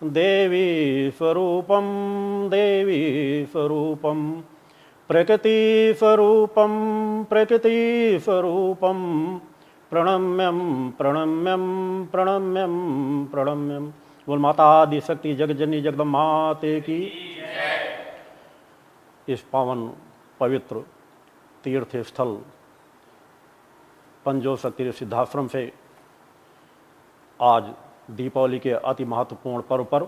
देवी स्वरूपम देवी स्वरूपम प्रकृति स्वरूपम प्रकृति स्वरूपम प्रणम्यम प्रणम्यम प्रणम्यम प्रणम्यम। बोल माता आदि शक्ति जगजननी जगदम्बा माते की। इस पावन पवित्र तीर्थ स्थल पंजोसर तीर्थ सिद्धाश्रम से आज दीपावली के अति महत्वपूर्ण पर्व पर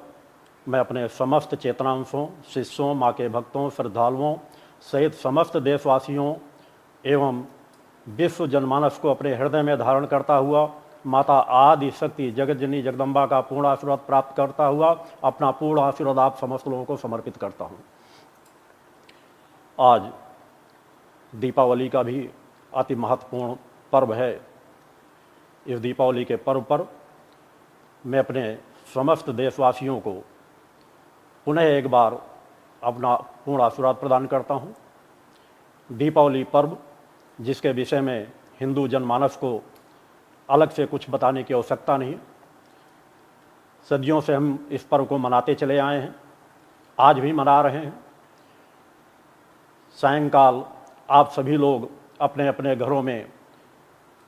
मैं अपने समस्त चेतनांशों, शिष्यों, माँ के भक्तों, श्रद्धालुओं सहित समस्त देशवासियों एवं विश्व जनमानस को अपने हृदय में धारण करता हुआ माता आदि शक्ति जगतजननी जगदम्बा का पूर्ण आशीर्वाद प्राप्त करता हुआ अपना पूर्ण आशीर्वाद आप समस्त लोगों को समर्पित करता हूँ। आज दीपावली का भी अति महत्वपूर्ण पर्व है। इस दीपावली के पर्व पर मैं अपने समस्त देशवासियों को पुनः एक बार अपना पूर्ण आशीर्वाद प्रदान करता हूँ। दीपावली पर्व जिसके विषय में हिंदू जनमानस को अलग से कुछ बताने की आवश्यकता नहीं। सदियों से हम इस पर्व को मनाते चले आए हैं, आज भी मना रहे हैं। सायंकाल आप सभी लोग अपने अपने घरों में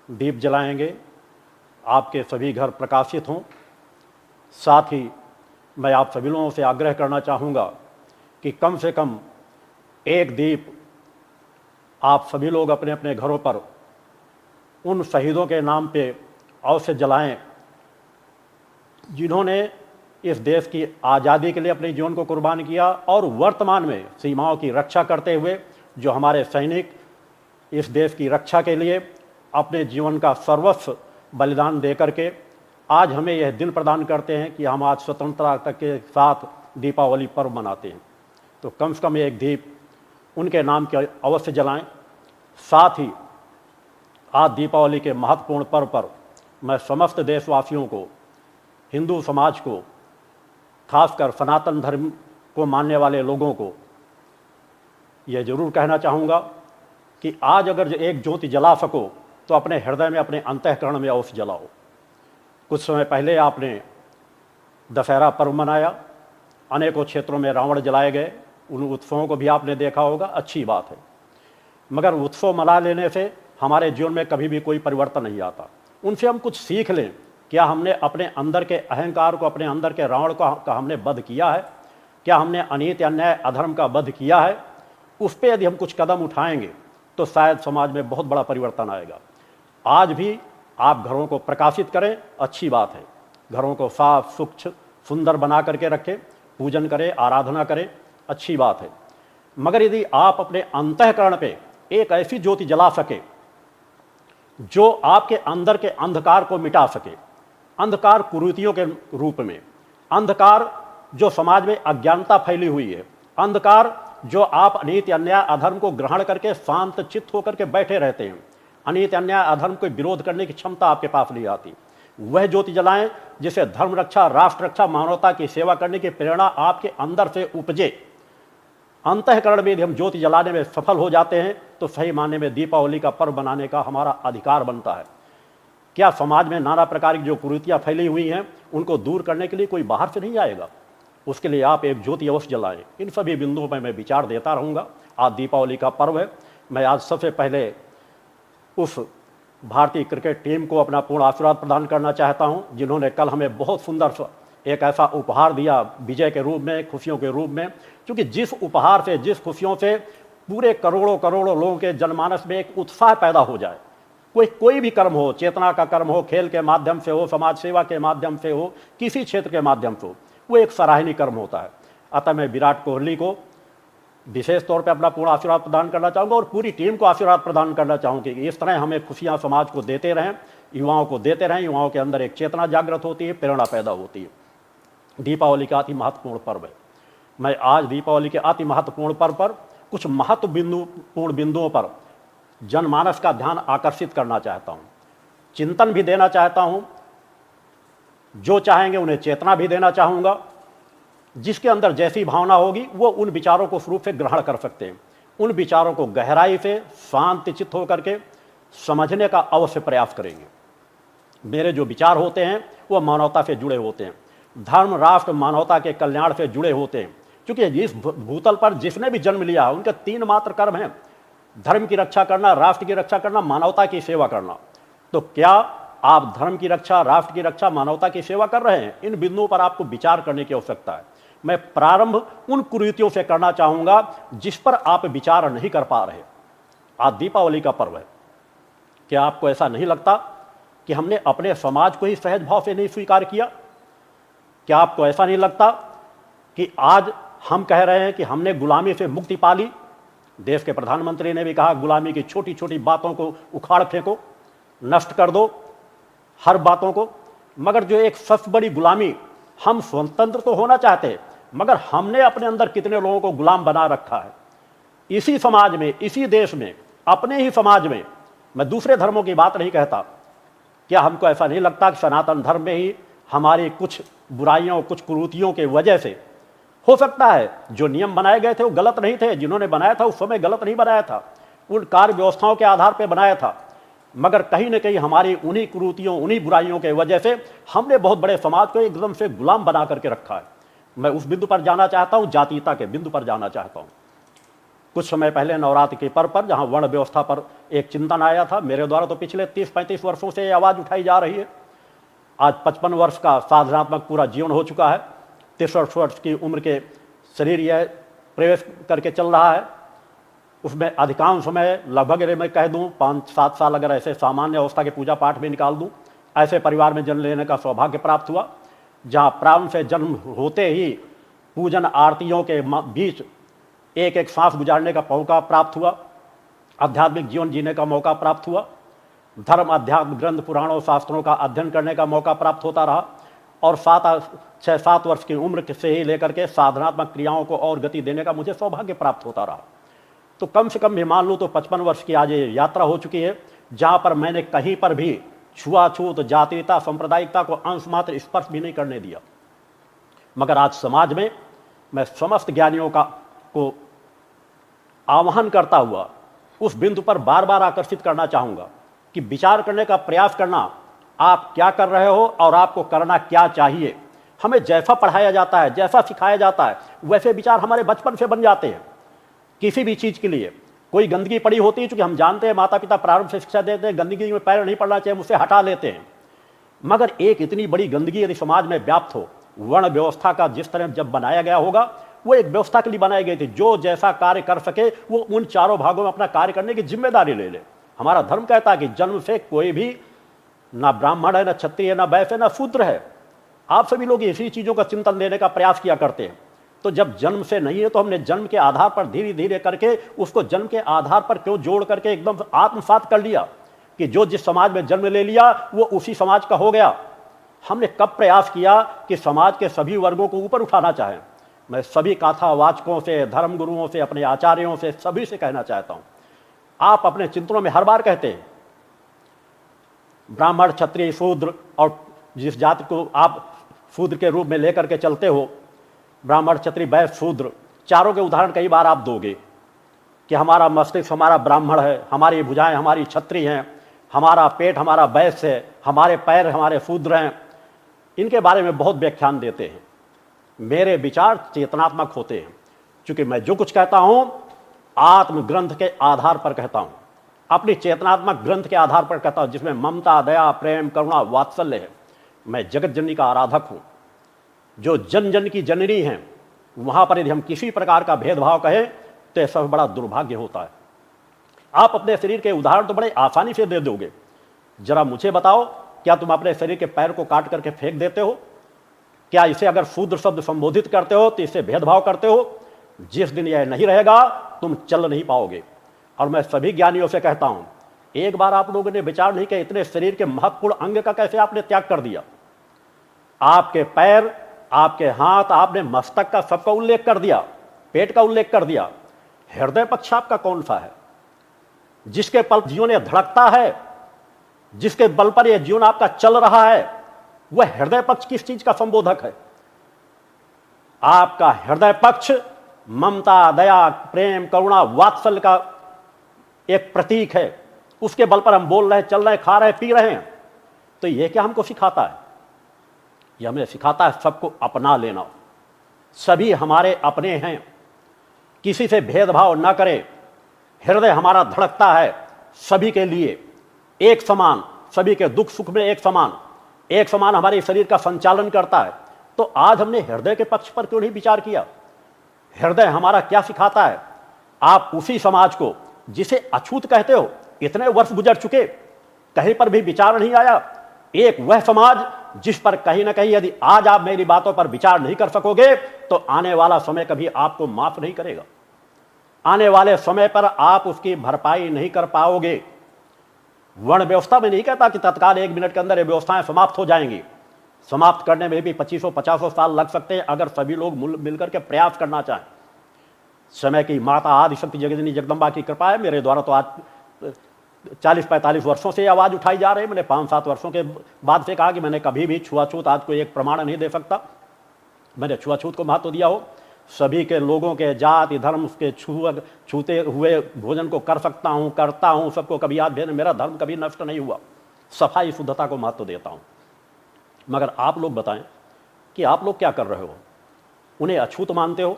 दीप जलाएंगे, आपके सभी घर प्रकाशित हों। साथ ही मैं आप सभी लोगों से आग्रह करना चाहूँगा कि कम से कम एक दीप आप सभी लोग अपने अपने घरों पर उन शहीदों के नाम पे अवश्य जलाएं जिन्होंने इस देश की आज़ादी के लिए अपने जीवन को कुर्बान किया और वर्तमान में सीमाओं की रक्षा करते हुए जो हमारे सैनिक इस देश की रक्षा के लिए अपने जीवन का सर्वस्व बलिदान दे करके आज हमें यह दिन प्रदान करते हैं कि हम आज स्वतंत्रता के साथ दीपावली पर्व मनाते हैं। तो कम से कम एक दीप उनके नाम के अवश्य जलाएं। साथ ही आज दीपावली के महत्वपूर्ण पर्व पर मैं समस्त देशवासियों को, हिंदू समाज को, खासकर सनातन धर्म को मानने वाले लोगों को यह जरूर कहना चाहूँगा कि आज अगर एक ज्योति जला सको तो अपने हृदय में, अपने अंतःकरण में अवश्य जलाओ। कुछ समय पहले आपने दशहरा पर्व मनाया, अनेकों क्षेत्रों में रावण जलाए गए, उन उत्सवों को भी आपने देखा होगा, अच्छी बात है। मगर उत्सव मना लेने से हमारे जीवन में कभी भी कोई परिवर्तन नहीं आता। उनसे हम कुछ सीख लें। क्या हमने अपने अंदर के अहंकार को, अपने अंदर के रावण का हमने वध किया है? क्या हमने अनीति, अन्याय, अधर्म का वध किया है? उस पर यदि हम कुछ कदम उठाएंगे तो शायद समाज में बहुत बड़ा परिवर्तन आएगा। आज भी आप घरों को प्रकाशित करें, अच्छी बात है। घरों को साफ, स्वच्छ, सुंदर बना करके रखें, पूजन करें, आराधना करें, अच्छी बात है। मगर यदि आप अपने अंतःकरण पे एक ऐसी ज्योति जला सके जो आपके अंदर के अंधकार को मिटा सके, अंधकार कुरीतियों के रूप में, अंधकार जो समाज में अज्ञानता फैली हुई है, अंधकार जो आप अनीति, अन्याय, अधर्म को ग्रहण करके शांत चित्त होकर के बैठे रहते हैं, अनीति, अन्याय, अधर्म को विरोध करने की क्षमता आपके पास नहीं आती, वह ज्योति जलाएं जिसे धर्म रक्षा, राष्ट्र रक्षा, मानवता की सेवा करने की प्रेरणा आपके अंदर से उपजे। अंतःकरण में यदि हम ज्योति जलाने में सफल हो जाते हैं तो सही मायने में दीपावली का पर्व बनाने का हमारा अधिकार बनता है। क्या समाज में नाना प्रकार की जो कुरीतियाँ फैली हुई हैं उनको दूर करने के लिए कोई बाहर से नहीं आएगा? उसके लिए आप एक ज्योति अवश्य जलाएं। इन सभी बिंदुओं पर मैं विचार देता रहूँगा। आज दीपावली का पर्व है। मैं आज सबसे पहले उस भारतीय क्रिकेट टीम को अपना पूर्ण आशीर्वाद प्रदान करना चाहता हूं जिन्होंने कल हमें बहुत सुंदर एक ऐसा उपहार दिया विजय के रूप में, खुशियों के रूप में। क्योंकि जिस उपहार से, जिस खुशियों से पूरे करोड़ों करोड़ों लोगों के जनमानस में एक उत्साह पैदा हो जाए, कोई भी कर्म हो, चेतना का कर्म हो, खेल के माध्यम से हो, समाज सेवा के माध्यम से हो, किसी क्षेत्र के माध्यम से हो, वो एक सराहनीय कर्म होता है। अतः मैं विराट कोहली को विशेष तौर पे अपना पूर्ण आशीर्वाद प्रदान करना चाहूँगा और पूरी टीम को आशीर्वाद प्रदान करना चाहूँगी कि इस तरह हमें खुशियाँ समाज को देते रहें, युवाओं को देते रहें। युवाओं के अंदर एक चेतना जागृत होती है, प्रेरणा पैदा होती है। दीपावली का अति महत्वपूर्ण पर्व है। मैं आज दीपावली के अति महत्वपूर्ण पर्व पर कुछ महत्वपूर्ण बिंदुओं पर जनमानस का ध्यान आकर्षित करना चाहता हूँ, चिंतन भी देना चाहता हूँ। जो चाहेंगे उन्हें चेतना भी देना चाहूँगा। जिसके अंदर जैसी भावना होगी वो उन विचारों को स्वरूप से ग्रहण कर सकते हैं। उन विचारों को गहराई से शांत चित्त होकर के समझने का अवश्य प्रयास करेंगे। मेरे जो विचार होते हैं वो मानवता से जुड़े होते हैं। धर्म, राष्ट्र, मानवता के कल्याण से जुड़े होते हैं। क्योंकि इस भूतल पर जिसने भी जन्म लिया उनके 3 मात्र कर्म हैं, धर्म की रक्षा करना, राष्ट्र की रक्षा करना, मानवता की सेवा करना। तो क्या आप धर्म की रक्षा, राष्ट्र की रक्षा, मानवता की सेवा कर रहे हैं? इन बिंदुओं पर आपको विचार करने की आवश्यकता है। मैं प्रारंभ उन कुरीतियों से करना चाहूंगा जिस पर आप विचार नहीं कर पा रहे। आज दीपावली का पर्व है, क्या आपको ऐसा नहीं लगता कि हमने अपने समाज को ही सहज भाव से नहीं स्वीकार किया? क्या आपको ऐसा नहीं लगता कि आज हम कह रहे हैं कि हमने गुलामी से मुक्ति पा ली? देश के प्रधानमंत्री ने भी कहा गुलामी की छोटी छोटी बातों को उखाड़ फेंको, नष्ट कर दो हर बातों को। मगर जो एक सबसे बड़ी गुलामी, हम स्वतंत्र तो होना चाहते हैं, मगर हमने अपने अंदर कितने लोगों को गुलाम बना रखा है इसी समाज में, इसी देश में, अपने ही समाज में। मैं दूसरे धर्मों की बात नहीं कहता। क्या हमको ऐसा नहीं लगता कि सनातन धर्म में ही हमारी कुछ बुराइयों, कुछ कुरीतियों के वजह से हो सकता है जो नियम बनाए गए थे वो गलत नहीं थे, जिन्होंने बनाया था उस समय गलत नहीं बनाया था, उन कार्य व्यवस्थाओं के आधार पर बनाया था, मगर कहीं न कहीं हमारी उन्हीं कुरीतियों, उन्हीं बुराइयों के वजह से हमने बहुत बड़े समाज को एकदम से गुलाम बना करके रखा है। मैं उस बिंदु पर जाना चाहता हूं, जातीयता के बिंदु पर जाना चाहता हूं। कुछ समय पहले नवरात्र के पर्व पर जहां वर्ण व्यवस्था पर एक चिंतन आया था, मेरे द्वारा तो पिछले 30-35 वर्षों से आवाज उठाई जा रही है। आज 55 वर्ष का साधनात्मक पूरा जीवन हो चुका है। 63 वर्ष की उम्र के शरीर यह प्रवेश करके चल रहा है। उसमें अधिकांश समय लगभग मैं कह दूं 5-7 साल अगर ऐसे सामान्य अवस्था के पूजा पाठ में निकाल दूं, ऐसे परिवार में जन्म लेने का सौभाग्य प्राप्त हुआ जहां प्रारंभ से जन्म होते ही पूजन आरतियों के बीच एक एक सांस गुजारने का मौका प्राप्त हुआ, आध्यात्मिक जीवन जीने का मौका प्राप्त हुआ, धर्म, अध्यात्म ग्रंथ, पुराणों, शास्त्रों का अध्ययन करने का मौका प्राप्त होता रहा और 6-7 वर्ष की उम्र से ही लेकर के साधनात्मक क्रियाओं को और गति देने का मुझे सौभाग्य प्राप्त होता रहा। तो कम से कम भी मान लूँ तो 55 वर्ष की आज ये यात्रा हो चुकी है जहाँ पर मैंने कहीं पर भी छुआछूत, जातीयता, सांप्रदायिकता को अंश मात्र स्पर्श भी नहीं करने दिया। मगर आज समाज में मैं समस्त ज्ञानियों को आह्वान करता हुआ उस बिंदु पर बार बार आकर्षित करना चाहूँगा कि विचार करने का प्रयास करना, आप क्या कर रहे हो और आपको करना क्या चाहिए। हमें जैसा पढ़ाया जाता है, जैसा सिखाया जाता है, वैसे विचार हमारे बचपन से बन जाते हैं। किसी भी चीज़ के लिए कोई गंदगी पड़ी होती है, चूंकि हम जानते हैं माता पिता प्रारंभ से शिक्षा देते हैं गंदगी में पैर नहीं पड़ना चाहिए, उसे हटा लेते हैं। मगर एक इतनी बड़ी गंदगी यदि समाज में व्याप्त हो, वर्ण व्यवस्था का जिस तरह जब बनाया गया होगा वो एक व्यवस्था के लिए बनाई गई थी, जो जैसा कार्य कर सके वो उन चारों भागों में अपना कार्य करने की जिम्मेदारी ले ले। हमारा धर्म कहता है कि जन्म से कोई भी ना ब्राह्मण है, ना क्षत्रिय, ना वैश्य, ना शूद्र है। आप सभी लोग इसी चीज़ों का चिंतन लेने का प्रयास किया करते हैं। तो जब जन्म से नहीं है तो हमने जन्म के आधार पर धीरे धीरे करके उसको जन्म के आधार पर क्यों जोड़ करके एकदम आत्मसात कर लिया कि जो जिस समाज में जन्म ले लिया वो उसी समाज का हो गया। हमने कब प्रयास किया कि समाज के सभी वर्गों को ऊपर उठाना चाहें। मैं सभी कथावाचकों से, धर्म गुरुओं से, अपने आचार्यों से, सभी से कहना चाहता हूं, आप अपने चिंतनों में हर बार कहते हैं ब्राह्मण, क्षत्रिय, शूद्र, और जिस जाति को आप शूद्र के रूप में लेकर के चलते हो, ब्राह्मण, क्षत्रिय, वैश्य, शूद्र, चारों के उदाहरण कई बार आप दोगे कि हमारा मस्तिष्क हमारा ब्राह्मण है, हमारी भुजाएं हमारी क्षत्रिय हैं, हमारा पेट हमारा वैश्य है, हमारे पैर हमारे शूद्र हैं। इनके बारे में बहुत व्याख्यान देते हैं। मेरे विचार चेतनात्मक होते हैं, क्योंकि मैं जो कुछ कहता हूं आत्म ग्रंथ के आधार पर कहता हूं, अपनी चेतनात्मक ग्रंथ के आधार पर कहता हूं, जिसमें ममता, दया, प्रेम, करुणा, वात्सल्य है। मैं जगत जननी का आराधक हूं, जो जन जन की जननी हैं। वहां पर यदि हम किसी प्रकार का भेदभाव कहें तो सब बड़ा दुर्भाग्य होता है। आप अपने शरीर के उदाहरण तो बड़े आसानी से दे दोगे, जरा मुझे बताओ, क्या तुम अपने शरीर के पैर को काट करके फेंक देते हो? क्या इसे अगर शूद्र शब्द संबोधित करते हो तो इससे भेदभाव करते हो? जिस दिन यह नहीं रहेगा तुम चल नहीं पाओगे। और मैं सभी ज्ञानियों से कहता हूं, एक बार आप लोगों ने विचार नहीं किया इतने शरीर के महत्वपूर्ण अंग का कैसे आपने त्याग कर दिया। आपके पैर, आपके हाथ, आपने मस्तक का सबका उल्लेख कर दिया, पेट का उल्लेख कर दिया। हृदय पक्ष आपका कौन सा है? जिसके पल जीवन यह धड़कता है, जिसके बल पर यह जीवन आपका चल रहा है, वह हृदय पक्ष किस चीज का संबोधक है? आपका हृदय पक्ष ममता, दया, प्रेम, करुणा, वात्सल्य का एक प्रतीक है। उसके बल पर हम बोल रहे हैं, चल रहे हैं, खा रहे हैं, पी रहे हैं। तो यह क्या हमको सिखाता है? ये हमें सिखाता है सबको अपना लेना। सभी हमारे अपने हैं, किसी से भेदभाव न करें। हृदय हमारा धड़कता है सभी के लिए एक समान, सभी के दुख सुख में एक समान हमारे शरीर का संचालन करता है। तो आज हमने हृदय के पक्ष पर क्यों नहीं विचार किया? हृदय हमारा क्या सिखाता है? आप उसी समाज को जिसे अछूत कहते हो, इतने वर्ष गुजर चुके, कहीं पर भी विचार नहीं आया। एक वह समाज जिस पर कहीं ना कहीं यदि आज आप मेरी बातों पर विचार नहीं कर सकोगे तो आने वाला समय कभी आपको माफ नहीं करेगा। आने वाले समय पर आप उसकी भरपाई नहीं कर पाओगे। वर्ण व्यवस्था में नहीं कहता कि तत्काल 1 मिनट के अंदर ये व्यवस्थाएं समाप्त हो जाएंगी। समाप्त करने में भी 2500-50 साल लग सकते हैं अगर सभी लोग मिलकर के प्रयास करना चाहें। समय की माता आदिशक्ति जगदनी जगदम्बा की कृपा है, मेरे द्वारा तो आज 40-45 वर्षों से आवाज उठाई जा रही है। मैंने 5-7 वर्षों के बाद से कहा कि मैंने कभी भी छुआछूत, आज कोई एक प्रमाण नहीं दे सकता मैंने छुआछूत को महत्व दिया हो। सभी के लोगों के जाति धर्म के छूते हुए भोजन को कर सकता हूं, करता हूं, सबको कभी याद भेज, मेरा धर्म कभी नष्ट नहीं हुआ। सफाई शुद्धता को महत्व देता हूं। मगर आप लोग बताएं कि आप लोग क्या कर रहे हो? उन्हें अछूत मानते हो,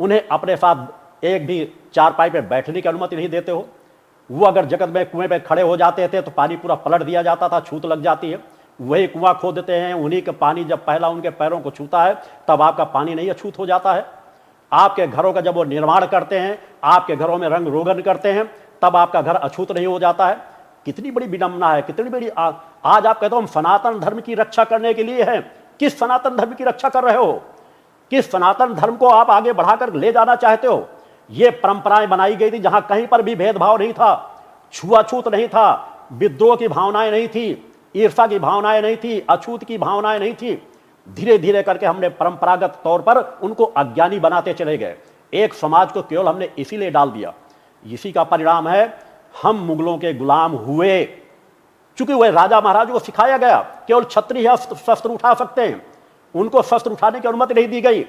उन्हें अपने साथ एक भी चारपाई पे बैठने की अनुमति नहीं देते हो। वो अगर जगत में कुएं पे खड़े हो जाते थे तो पानी पूरा पलट दिया जाता था, छूत लग जाती है। वही कुआं खोदते हैं, उन्हीं का पानी जब पहला उनके पैरों को छूता है तब आपका पानी नहीं अछूत हो जाता है। आपके घरों का जब वो निर्माण करते हैं, आपके घरों में रंग रोगन करते हैं, तब आपका घर अछूत नहीं हो जाता है। कितनी बड़ी विडंबना है, कितनी बड़ी आज आप कहते हो हम सनातन धर्म की रक्षा करने के लिए हैं। किस सनातन धर्म की रक्षा कर रहे हो? किस सनातन धर्म को आप आगे बढ़ाकर ले जाना चाहते हो? ये परंपराएं बनाई गई थी जहां कहीं पर भी भेदभाव नहीं था, छुआछूत नहीं था, विद्रोह की भावनाएं नहीं थी, ईर्ष्या की भावनाएं नहीं थी, अछूत की भावनाएं नहीं थी। धीरे धीरे करके हमने परंपरागत तौर पर उनको अज्ञानी बनाते चले गए। एक समाज को केवल हमने इसीलिए डाल दिया। इसी का परिणाम है हम मुगलों के गुलाम हुए। चूंकि वह राजा महाराज को सिखाया गया केवल क्षत्रिय शस्त्र उठा सकते हैं, उनको शस्त्र उठाने की अनुमति नहीं दी गई।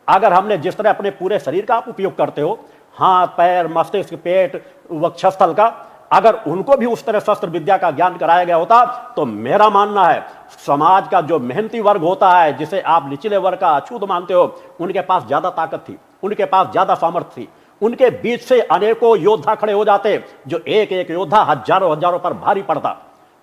अगर हमने जिस तरह अपने पूरे शरीर का आप उपयोग करते हो, हाथ पैर मस्तिष्क पेट वक्षस्थल का, अगर उनको भी उस तरह शस्त्र विद्या का ज्ञान कराया गया होता तो मेरा मानना है समाज का जो मेहनती वर्ग होता है, जिसे आप निचले वर्ग का अछूत मानते हो, उनके पास ज्यादा ताकत थी, उनके पास ज्यादा सामर्थ्य थी। उनके बीच से अनेकों योद्धा खड़े हो जाते जो एक एक योद्धा हजारों हजारों पर भारी पड़ता।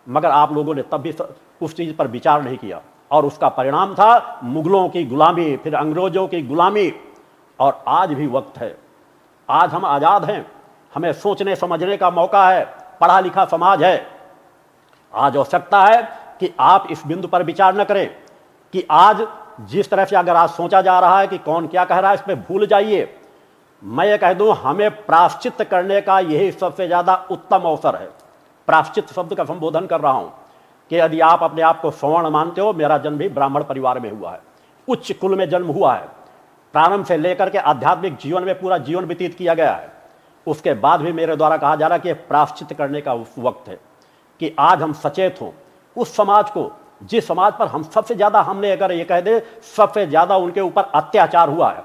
मगर आप लोगों ने तब भी उस चीज पर विचार नहीं किया और उसका परिणाम था मुगलों की गुलामी, फिर अंग्रेजों की गुलामी। और आज भी वक्त है, आज हम आजाद हैं, हमें सोचने समझने का मौका है, पढ़ा लिखा समाज है। आज आवश्यकता है कि आप इस बिंदु पर विचार न करें कि आज जिस तरह से अगर आज सोचा जा रहा है कि कौन क्या कह रहा है, इस पर भूल जाइए। मैं ये कह दूं, हमें प्रायश्चित करने का यही सबसे ज्यादा उत्तम अवसर है। प्रायश्चित शब्द का संबोधन कर रहा हूं कि यदि आप अपने आप को सवर्ण मानते हो, मेरा जन्म भी ब्राह्मण परिवार में हुआ है, उच्च कुल में जन्म हुआ है, प्रारंभ से लेकर के आध्यात्मिक जीवन में पूरा जीवन व्यतीत किया गया है। उसके बाद भी मेरे द्वारा कहा जा रहा है कि प्रायश्चित करने का वक्त है कि आज हम सचेत हों उस समाज को, जिस समाज पर हम सबसे ज्यादा, हमने अगर ये कह दे सबसे ज्यादा उनके ऊपर अत्याचार हुआ है।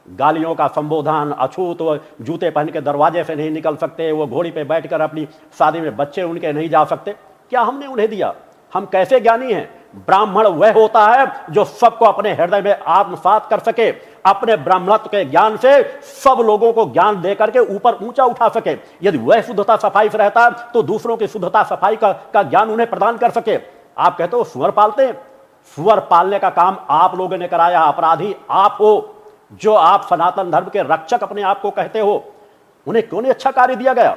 गालियों का संबोधन, अछूत, वो जूते पहन के दरवाजे से नहीं निकल सकते, वो घोड़ी पे बैठकर अपनी शादी में बच्चे उनके नहीं जा सकते, क्या हमने उन्हें दिया? हम कैसे ज्ञानी हैं? ब्राह्मण वह होता है जो सबको अपने हृदय में आत्मसात कर सके, अपने ब्राह्मणत्व के ज्ञान से सब लोगों को ज्ञान दे करके ऊपर ऊंचा उठा सके। यदि वह शुद्धता सफाई से रहता है तो दूसरों की शुद्धता सफाई का ज्ञान उन्हें प्रदान कर सके। आप कहते हो सुअर पालते हैं, सुअर पालने का काम आप लोगों ने कराया, अपराधी आप हो। जो आप सनातन धर्म के रक्षक अपने आप को कहते हो, उन्हें क्यों नहीं अच्छा कार्य दिया गया?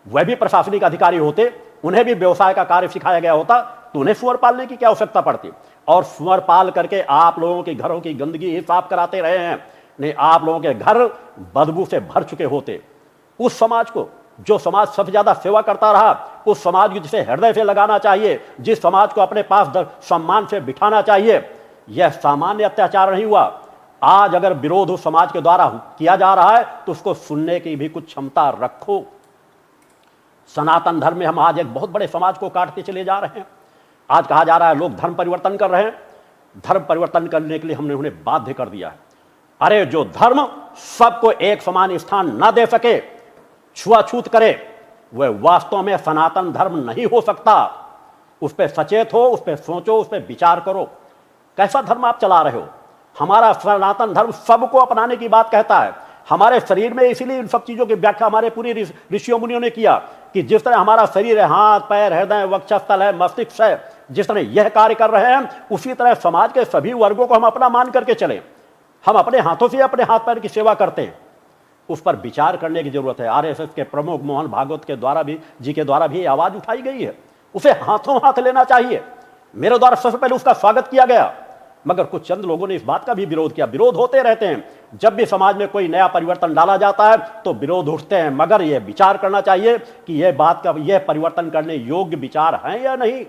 वह भी प्रशासनिक अधिकारी होते, उन्हें भी व्यवसाय का कार्य सिखाया गया होता, तो उन्हें सुअर पालने की क्या आवश्यकता पड़ती? और सुअर पाल करके आप लोगों के घरों की गंदगी ही साफ कराते रहे हैं। नहीं, आप लोगों के घर बदबू से भर चुके होते। उस समाज को, जो समाज सबसे ज्यादा सेवा करता रहा, उस समाज को जिसे हृदय से लगाना चाहिए, जिस समाज को अपने पास सम्मान से बिठाना चाहिए, यह सामान्य अत्याचार नहीं हुआ। आज अगर विरोध उस समाज के द्वारा किया जा रहा है तो उसको सुनने की भी कुछ क्षमता रखो। सनातन धर्म में हम आज एक बहुत बड़े समाज को काटते चले जा रहे हैं। आज कहा जा रहा है लोग धर्म परिवर्तन कर रहे हैं। धर्म परिवर्तन करने के लिए हमने उन्हें बाध्य कर दिया है। अरे जो धर्म सबको एक समान स्थान न दे सके, छुआछूत करे, वह वास्तव में सनातन धर्म नहीं हो सकता। उस पर सचेत हो, उस पर सोचो, उस पर विचार करो। कैसा धर्म आप चला रहे हो? हमारा सनातन धर्म सबको अपनाने की बात कहता है। हमारे शरीर में, इसीलिए इन सब चीजों की व्याख्या हमारे पूरी ऋषियों मुनियों ने किया कि जिस तरह हमारा शरीर है, हाथ पैर हृदय वक्षस्थल है मस्तिष्क है, जिस तरह यह कार्य कर रहे हैं, उसी तरह समाज के सभी वर्गों को हम अपना मान करके चले। हम अपने हाथों से अपने हाथ पैर की सेवा करते हैं, उस पर विचार करने की जरूरत है। आरएसएस के प्रमुख मोहन भागवत के द्वारा भी आवाज उठाई गई है, उसे हाथों हाथ लेना चाहिए। मेरे द्वारा सबसे पहले उसका स्वागत किया गया, मगर कुछ चंद लोगों ने इस बात का भी विरोध किया। विरोध होते रहते हैं, जब भी समाज में कोई नया परिवर्तन डाला जाता है तो विरोध उठते हैं, मगर यह विचार करना चाहिए कि यह परिवर्तन करने योग्य विचार हैं या नहीं।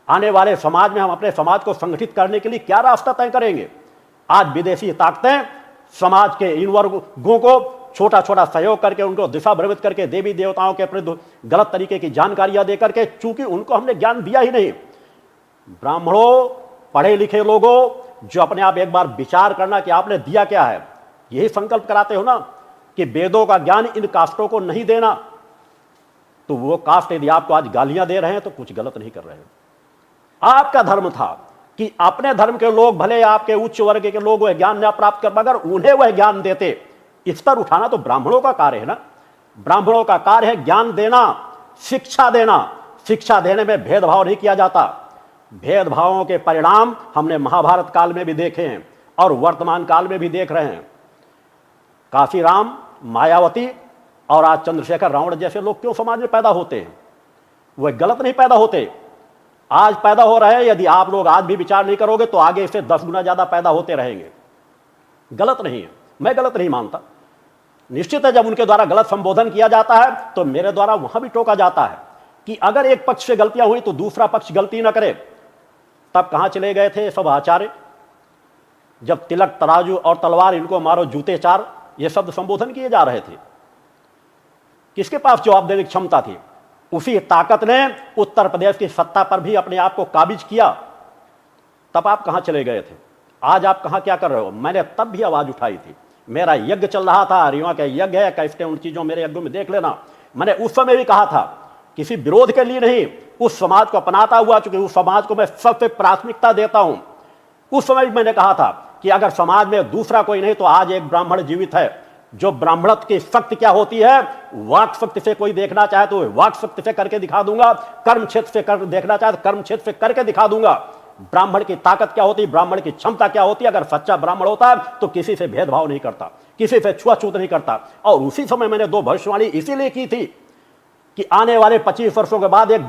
आने वाले समाज में हम अपने समाज को संगठित करने के लिए क्या रास्ता तय करेंगे? आज विदेशी ताकतें समाज के इन वर्गों को छोटा छोटा सहयोग करके, उनको दिशा भ्रमित करके, देवी देवताओं के प्रति गलत तरीके की जानकारियां देकर के, चूंकि उनको हमने ज्ञान दिया ही नहीं। ब्राह्मणों, पढ़े लिखे लोगों, जो अपने आप एक बार विचार करना कि आपने दिया क्या है, यही संकल्प कराते हो ना कि वेदों का ज्ञान इन कास्टों को नहीं देना, तो वो कास्ट यदि आपको आज गालियां दे रहे हैं तो कुछ गलत नहीं कर रहे हैं। आपका धर्म था कि अपने धर्म के लोग, भले आपके उच्च वर्ग के लोग वह ज्ञान न प्राप्त कर, मगर उन्हें वह ज्ञान देते। स्तर उठाना तो ब्राह्मणों का कार्य है ना। ब्राह्मणों का कार्य है ज्ञान देना, शिक्षा देना। शिक्षा देने में भेदभाव नहीं किया जाता। भेदभावों के परिणाम हमने महाभारत काल में भी देखे हैं और वर्तमान काल में भी देख रहे हैं। काशीराम, मायावती और आज चंद्रशेखर, रावण जैसे लोग क्यों समाज में पैदा होते हैं? वह गलत नहीं पैदा होते, आज पैदा हो रहे हैं। यदि आप लोग आज भी विचार नहीं करोगे तो आगे इससे 10 गुना ज्यादा पैदा होते रहेंगे। गलत नहीं है, मैं गलत नहीं मानता। निश्चित है, जब उनके द्वारा गलत संबोधन किया जाता है तो मेरे द्वारा वहां भी टोका जाता है कि अगर एक पक्ष से गलतियां हुई तो दूसरा पक्ष गलती ना करे। तब कहां चले गए थे सब आचार्य, जब तिलक तराजू और तलवार इनको मारो जूते चार, ये शब्द संबोधन किए जा रहे थे? किसके पास जवाब देने की क्षमता थी? उसी ताकत ने उत्तर प्रदेश की सत्ता पर भी अपने आप को काबिज किया। तब आप कहां चले गए थे? आज आप कहां क्या कर रहे हो? मैंने तब भी आवाज उठाई थी। मेरा यज्ञ चल रहा था, रीवा का यज्ञ है, कैसे उन चीजों मेरे यज्ञों में देख लेना। मैंने उस समय भी कहा था, किसी विरोध के लिए नहीं, उस समाज को अपनाता हुआ, चूंकि उस समाज को मैं सबसे प्राथमिकता देता हूं। उस समय भी मैंने कहा था कि अगर समाज में दूसरा कोई नहीं तो आज एक ब्राह्मण जीवित है, जो ब्राह्मणत्व की शक्ति क्या होती है, वाक शक्ति से कोई देखना चाहे तो वाक शक्ति से करके दिखा दूंगा, कर्म क्षेत्र से कर देखना चाहे तो कर्म क्षेत्र से करके दिखा दूंगा। ब्राह्मण की ताकत क्या होती है, ब्राह्मण की क्षमता क्या होती है। अगर सच्चा ब्राह्मण होता है तो किसी से भेदभाव नहीं करता, किसी से छुआछूत नहीं करता। और उसी समय मैंने 2 भविष्यवाणी इसीलिए की थी कि आने वाले 25 वर्षों के बाद एक